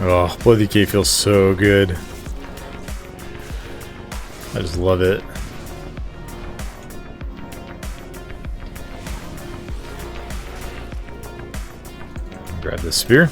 Oh, Bloody Key feels so good. I just love it. Grab this spear.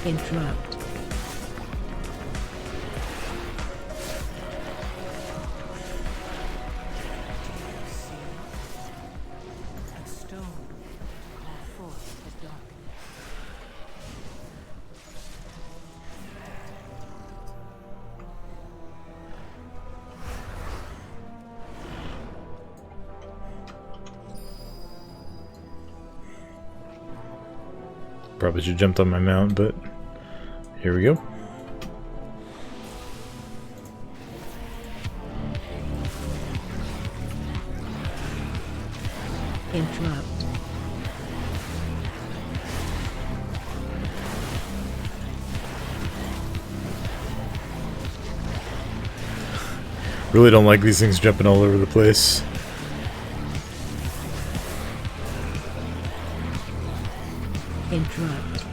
Interrupt. Probably should have jumped on my mount, but here we go. Interrupt. Really don't like these things jumping all over the place. Interrupt.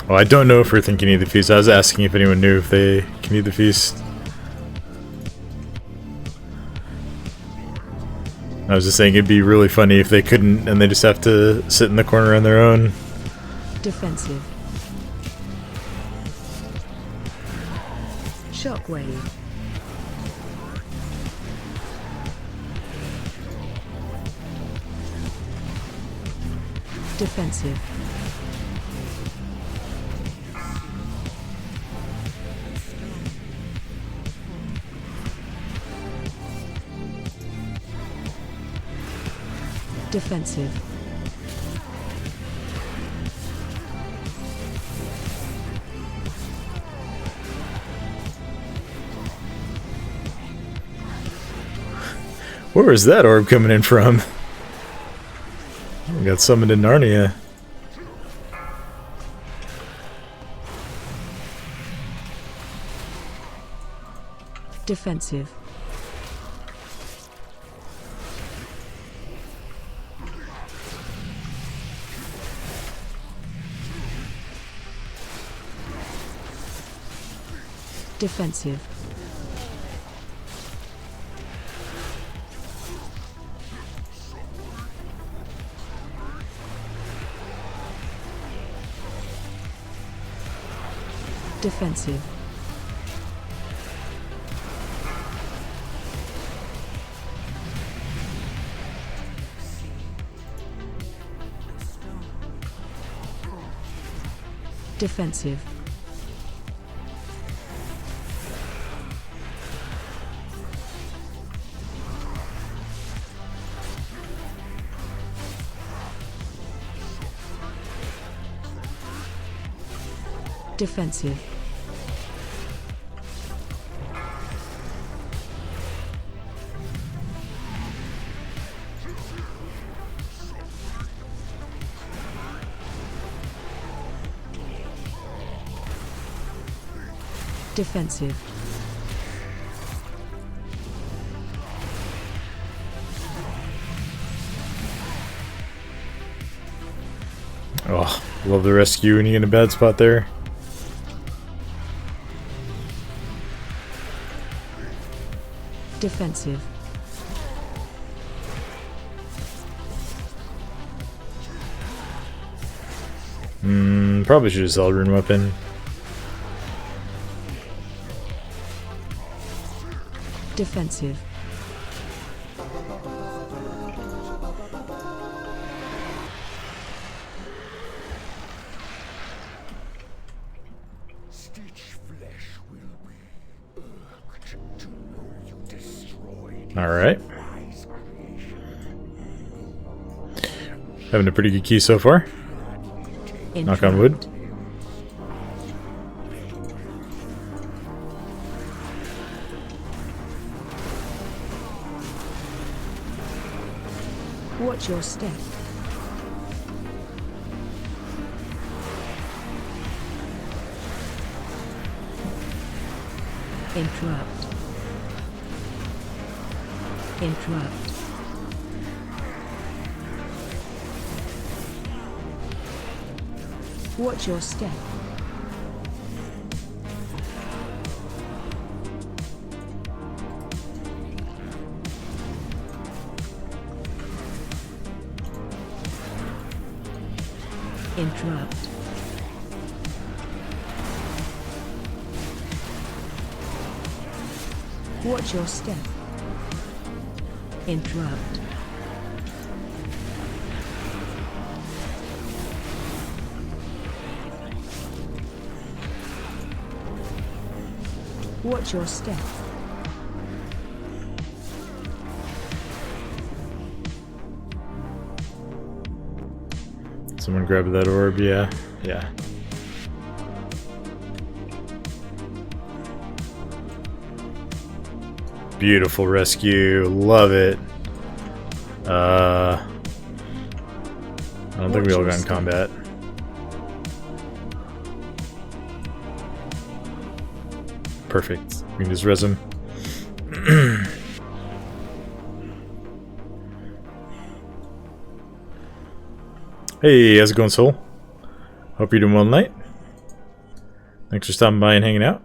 Oh, I don't know if Earth can eat the feast. I was asking if anyone knew if they can eat the feast. I was just saying it'd be really funny if they couldn't and they just have to sit in the corner on their own. Defensive. Shockwave. Defensive. Defensive. Where is that orb coming in from? We got summoned in Narnia. Defensive. Defensive. Defensive. Defensive. Defensive. Defensive. Oh, love the rescue when you get in a bad spot there. Defensive. Probably should have sell rune weapon. Defensive. Alright. Having a pretty good key so far. Knock on wood. Watch your step. Interrupt. Interrupt. Watch your step. Interrupt. Watch your step. Interrupt. Watch your step. Someone grab that orb, yeah. Yeah. Beautiful rescue, love it. I don't think we all got in combat. Perfect. We can just res him. Hey, how's it going, Soul? Hope you're doing well tonight. Thanks for stopping by and hanging out.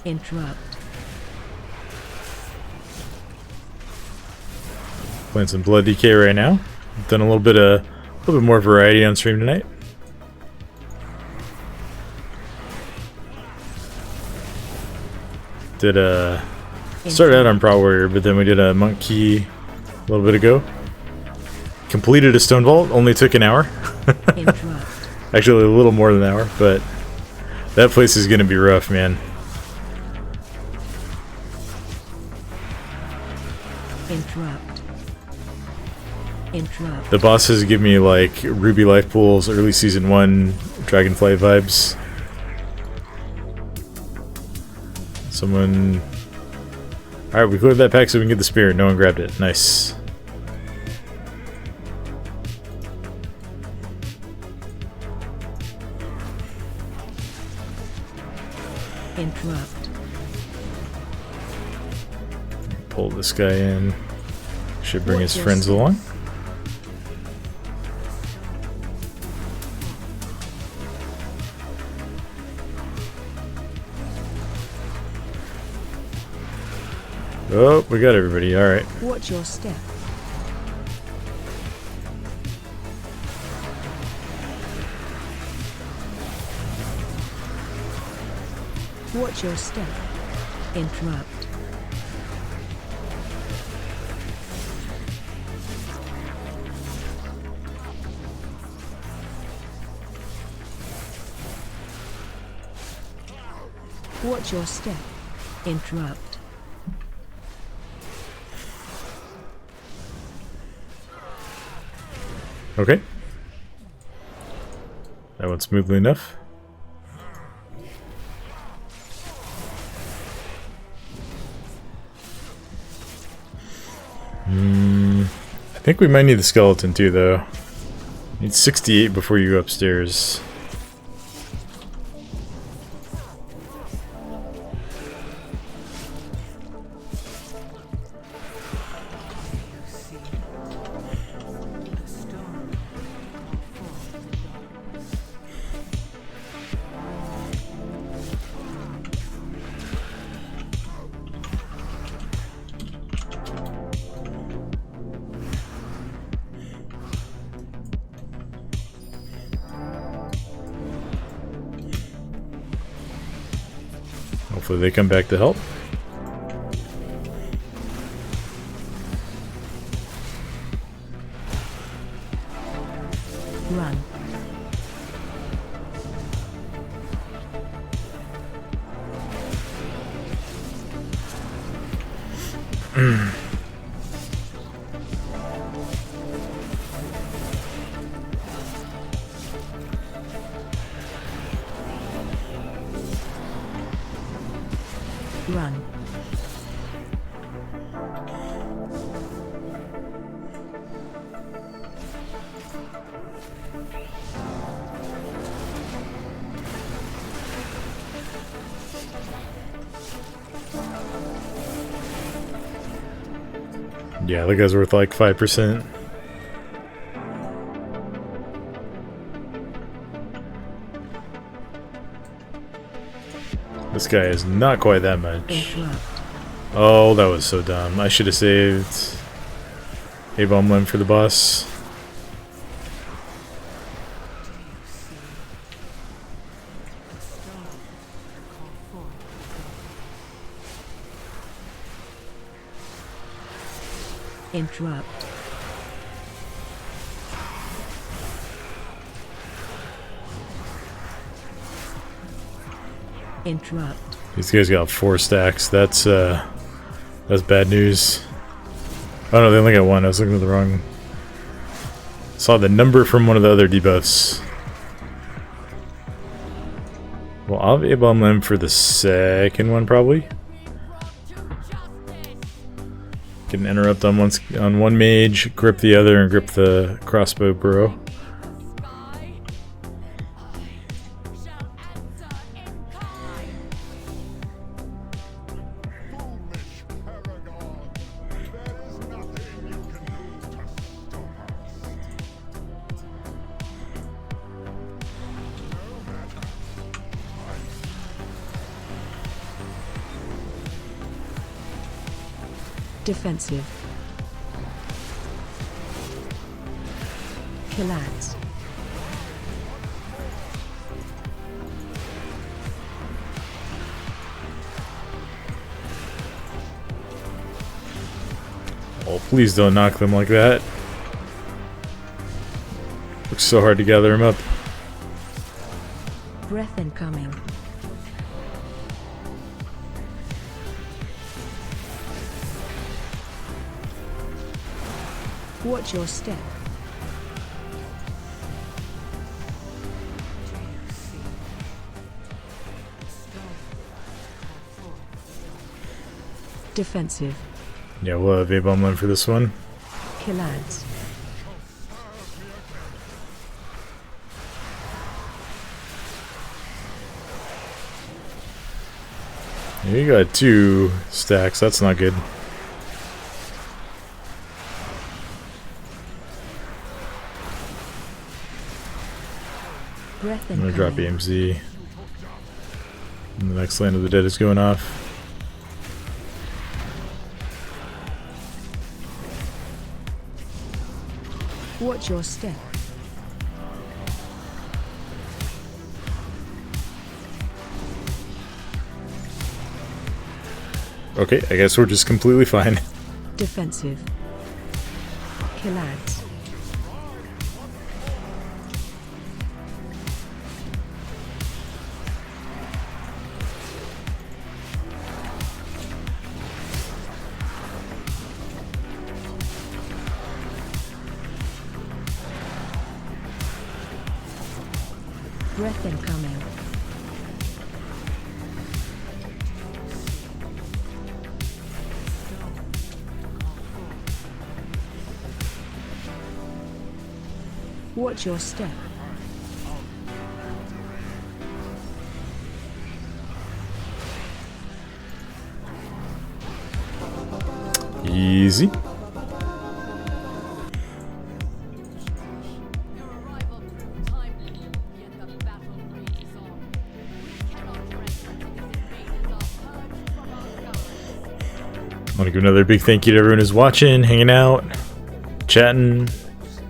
Interrupt. Playing some Blood DK right now. Done a little bit more variety on stream tonight. Did started out on Pro Warrior, but then we did a Monk Key a little bit ago. Completed a Stone Vault, only took an hour. Interrupt. Actually, a little more than an hour, but that place is gonna be rough, man. Interrupt. Interrupt. The bosses give me like Ruby Life Pools, early season 1 Dragonflight vibes. Someone... Alright, we cleared that pack so we can get the spear. No one grabbed it. Nice. Interrupt. Pull this guy in. Should bring his friends along. Oh, we got everybody. Alright. Watch your step. Watch your step. Interrupt. Watch your step. Interrupt. Okay. That went smoothly enough. I think we might need the skeleton too, though. Need 68 before you go upstairs. Hopefully they come back to help. Run. Run. Yeah, that guy's worth like 5%. This guy is not quite that much. Interrupt. Oh, that was so dumb. I should have saved a bomb limb for the boss. Interrupt. Interrupt. These guys got 4 stacks. That's bad news. Oh no, they only got 1. I was looking at the wrong. Saw the number from one of the other debuffs. Well, I'll have a bomb limb for the second one probably. Can interrupt on one mage, grip the other, and grip the crossbow bro. Defensive. Collapse. Oh, please don't knock them like that. Looks so hard to gather him up. Breath incoming. Watch your step. Defensive. Yeah, we'll have a bomb limb for this one. Collapse. Yeah, you got 2 stacks. That's not good. Breath I'm gonna incoming. drop EMZ. And the next Land of the Dead is going off. Watch your step. Okay, I guess we're just completely fine. Defensive. Collapse. Breath incoming. Watch your step. Easy. I want to give another big thank you to everyone who's watching, hanging out, chatting.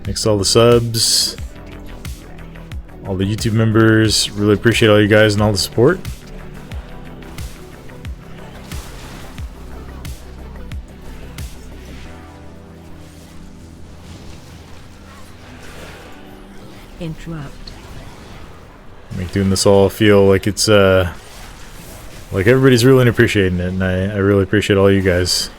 Thanks to all the subs, all the YouTube members. Really appreciate all you guys and all the support. Interrupt. Make doing this all feel like it's like everybody's really appreciating it, and I really appreciate all you guys.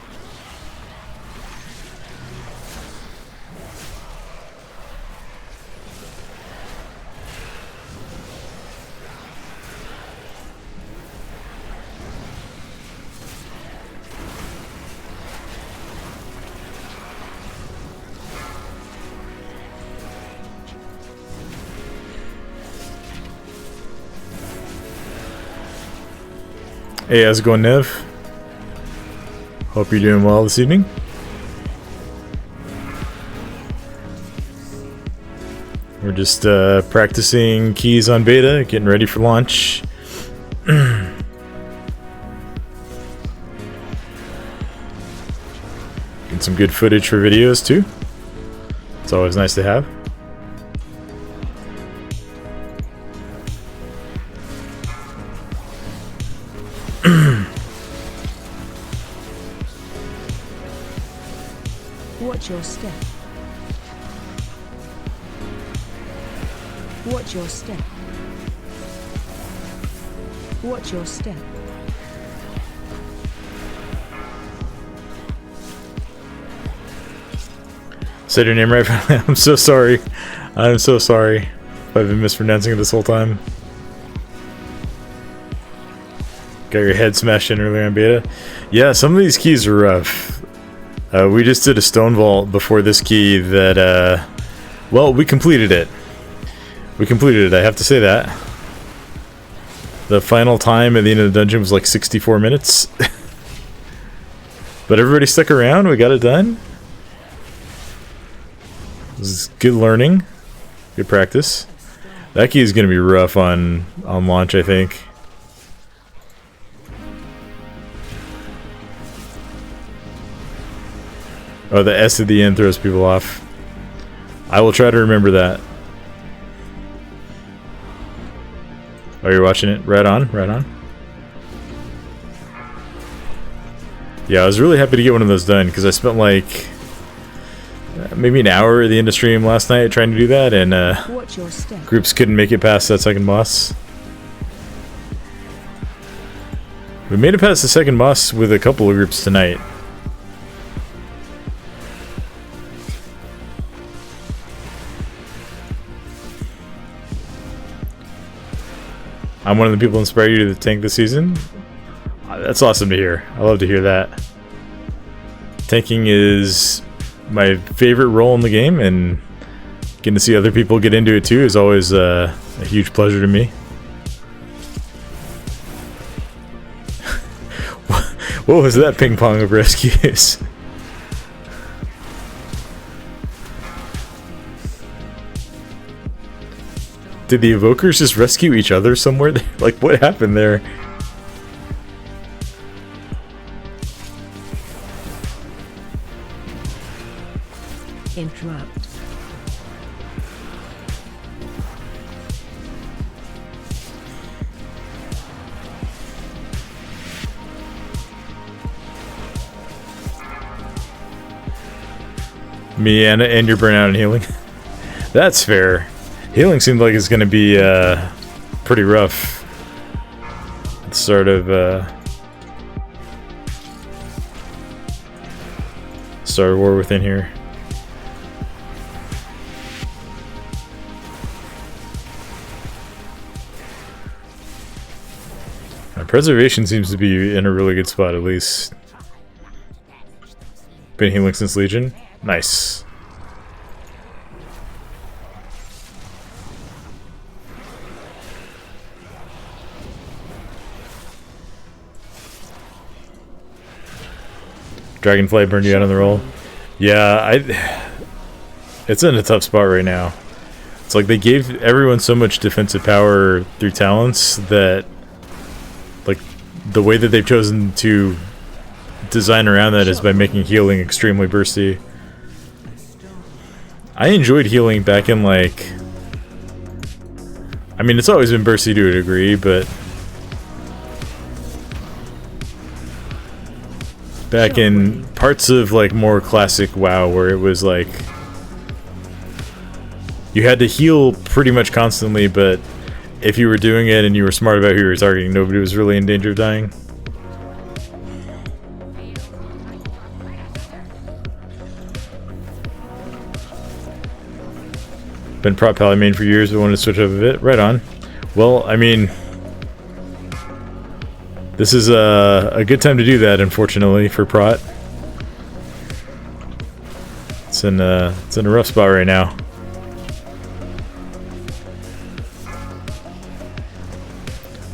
Hey, how's it going, Nev? Hope you're doing well this evening. We're just practicing keys on beta, getting ready for launch. Getting some good footage for videos too. It's always nice to have. Watch your step. Watch your step. Watch your step. Said your name right. I'm so sorry. I'm so sorry if I've been mispronouncing it this whole time. Got your head smashed in earlier on beta. Yeah, some of these keys are rough. We just did a stone vault before this key that, well, we completed it. We completed it, I have to say that. The final time at the end of the dungeon was like 64 minutes. But everybody stuck around, we got it done. This is good learning. Good practice. That key is going to be rough on launch, I think. Oh, the S at the end throws people off. I will try to remember that. Oh, you're watching it? Right on, right on. Yeah, I was really happy to get one of those done because I spent like maybe an hour at the end of stream last night trying to do that, and Watch your step. groups couldn't make it past that second boss. We made it past the second boss with a couple of groups tonight. I'm one of the people who inspired you to tank this season. That's awesome to hear. I love to hear that. Tanking is my favorite role in the game, and getting to see other people get into it too is always a huge pleasure to me. What was that ping pong of rescues? Did the evokers just rescue each other somewhere? Like, what happened there? Interrupt. Me and your burnout and healing. That's fair. Healing seemed like it's going to be pretty rough. It's sort of Star War within here. Preservation seems to be in a really good spot, at least. Been healing since Legion. Nice. Dragonflight burned you out on the roll. Yeah, it's in a tough spot right now. It's like they gave everyone so much defensive power through talents that, like, the way that they've chosen to design around that is by making healing extremely bursty. I enjoyed healing back in, like, I mean, it's always been bursty to a degree, but back in parts of, like, more classic WoW where it was like you had to heal pretty much constantly, but if you were doing it and you were smart about who you were targeting, nobody was really in danger of dying. Been prop pally main for years, but wanted to switch up a bit. Right on. Well, I mean, this is a good time to do that, unfortunately, for prot. It's in a rough spot right now.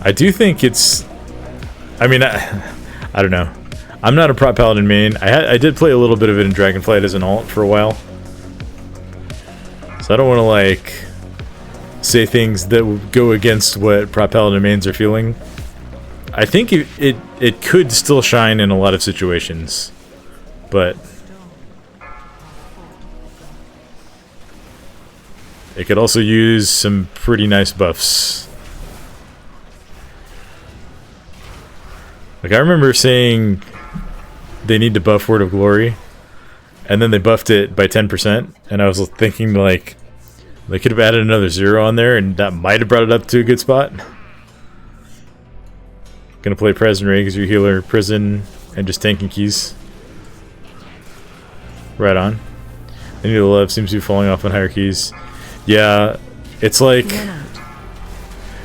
I do think it's I mean, I don't know. I'm not a prop paladin main. I did play a little bit of it in Dragonflight as an alt for a while. So I don't want to like say things that would go against what prop paladin mains are feeling. I think it could still shine in a lot of situations, but it could also use some pretty nice buffs. Like I remember saying they need to buff Word of Glory, and then they buffed it by 10%, and I was thinking like they could have added another 0 on there, and that might have brought it up to a good spot. Gonna play Prez and Ray because you're healer, prison, and just tanking keys. Right on. They need to love seems to be falling off on higher keys. Yeah, it's like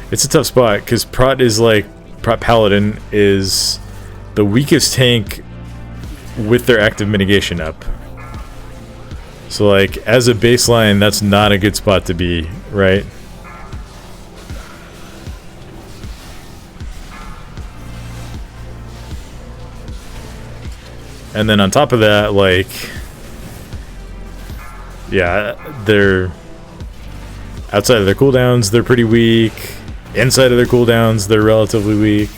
it's a tough spot because Prot is like Prot Paladin is the weakest tank with their active mitigation up. So like as a baseline, that's not a good spot to be, right? And then on top of that, like, yeah, they're outside of their cooldowns, they're pretty weak. Inside of their cooldowns, they're relatively weak.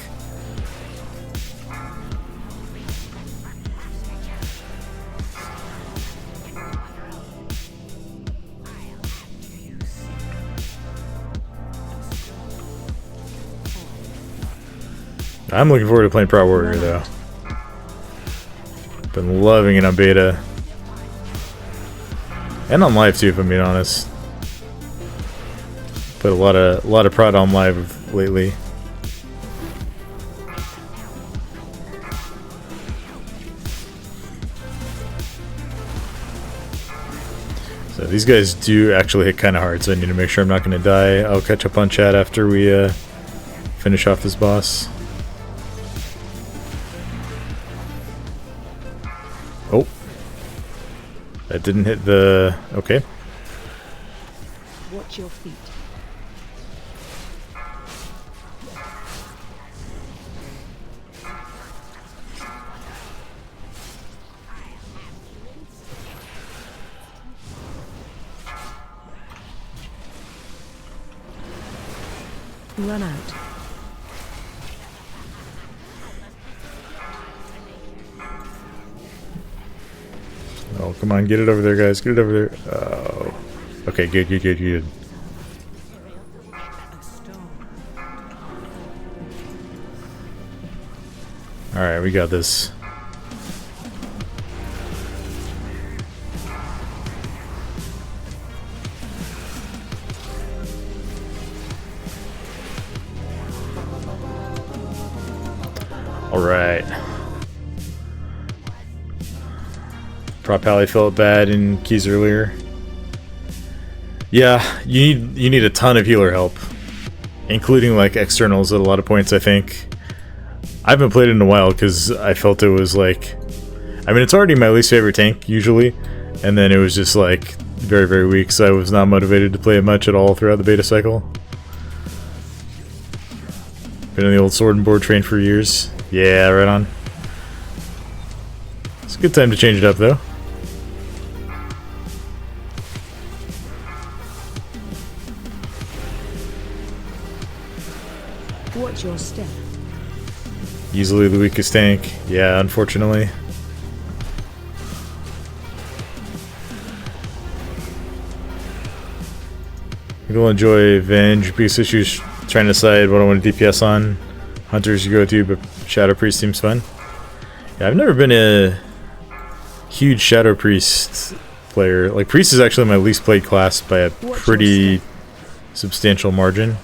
I'm looking forward to playing Pro Warrior though. Been loving it on beta. And on live too, if I'm being honest. Put a lot of prod on live lately. So these guys do actually hit kind of hard, so I need to make sure I'm not going to die. I'll catch up on chat after we finish off this boss. Oh. That didn't hit the... Okay. Watch your feet. Run out. Oh, come on, get it over there, guys. Get it over there. Oh. Okay, good. Alright, we got this. Alright. Prop Pally felt bad in keys earlier. Yeah, you need a ton of healer help, including like externals at a lot of points, I think. I haven't played it in a while because I felt it was like, I mean, it's already my least favorite tank usually, and then it was just like very, very weak, so I was not motivated to play it much at all throughout the beta cycle. Been in the old sword and board train for years. Yeah, right on. It's a good time to change it up though. Watch your step. Easily the weakest tank. Yeah, unfortunately. We'll enjoy Venge because she's trying to decide what I want to DPS on. Hunters you go to, but Shadow Priest seems fun. Yeah, I've never been a huge Shadow Priest player. Like, Priest is actually my least played class by a pretty substantial margin.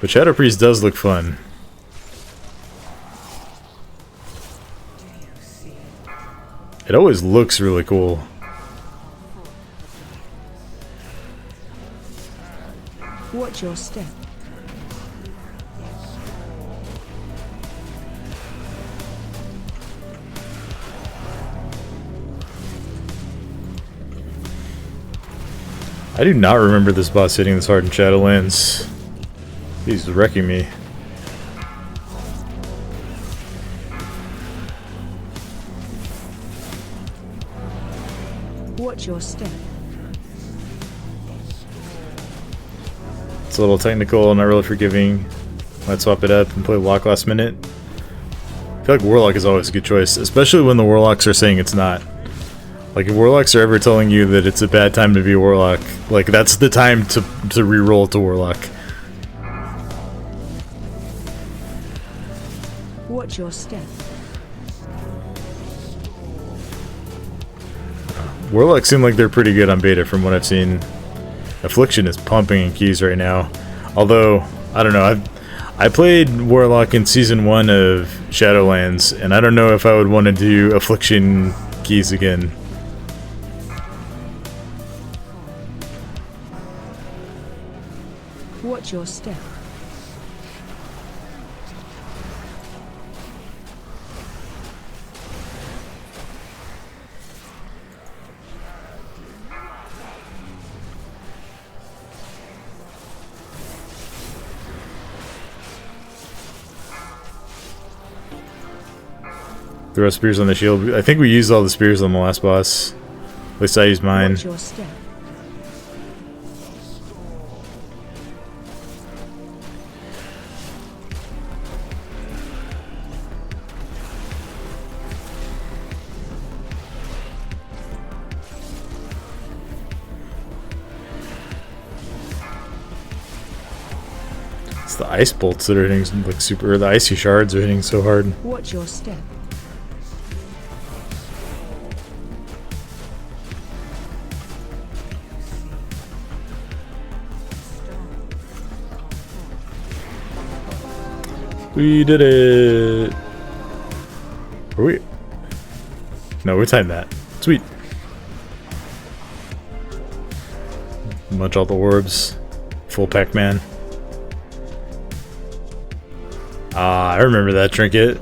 But Shadow Priest does look fun. It always looks really cool. Watch your step. I do not remember this boss hitting this hard in Shadowlands. He's wrecking me. Watch your step. It's a little technical, not really forgiving. Might swap it up and play Warlock last minute. I feel like Warlock is always a good choice, especially when the Warlocks are saying it's not. Like, if Warlocks are ever telling you that it's a bad time to be a Warlock, like, that's the time to re-roll to Warlock. Watch your step. Warlocks seem like they're pretty good on beta from what I've seen. Affliction is pumping in keys right now. Although, I don't know, I played Warlock in Season 1 of Shadowlands, and I don't know if I would want to do Affliction keys again. Watch your step. Throw spears on the shield. I think we used all the spears on the last boss. At least I used mine. Watch your step. It's the ice bolts that are hitting like super, or the icy shards are hitting so hard. Watch your step. We did it! Are we? No, we timed that. Sweet. Munch all the orbs. Full Pac-Man. Ah, I remember that trinket.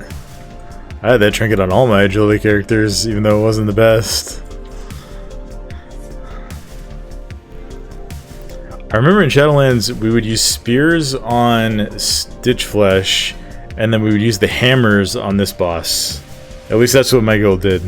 I had that trinket on all my agility characters, even though it wasn't the best. I remember in Shadowlands, we would use spears on Stitch Flesh, and then we would use the hammers on this boss. At least that's what my guild did.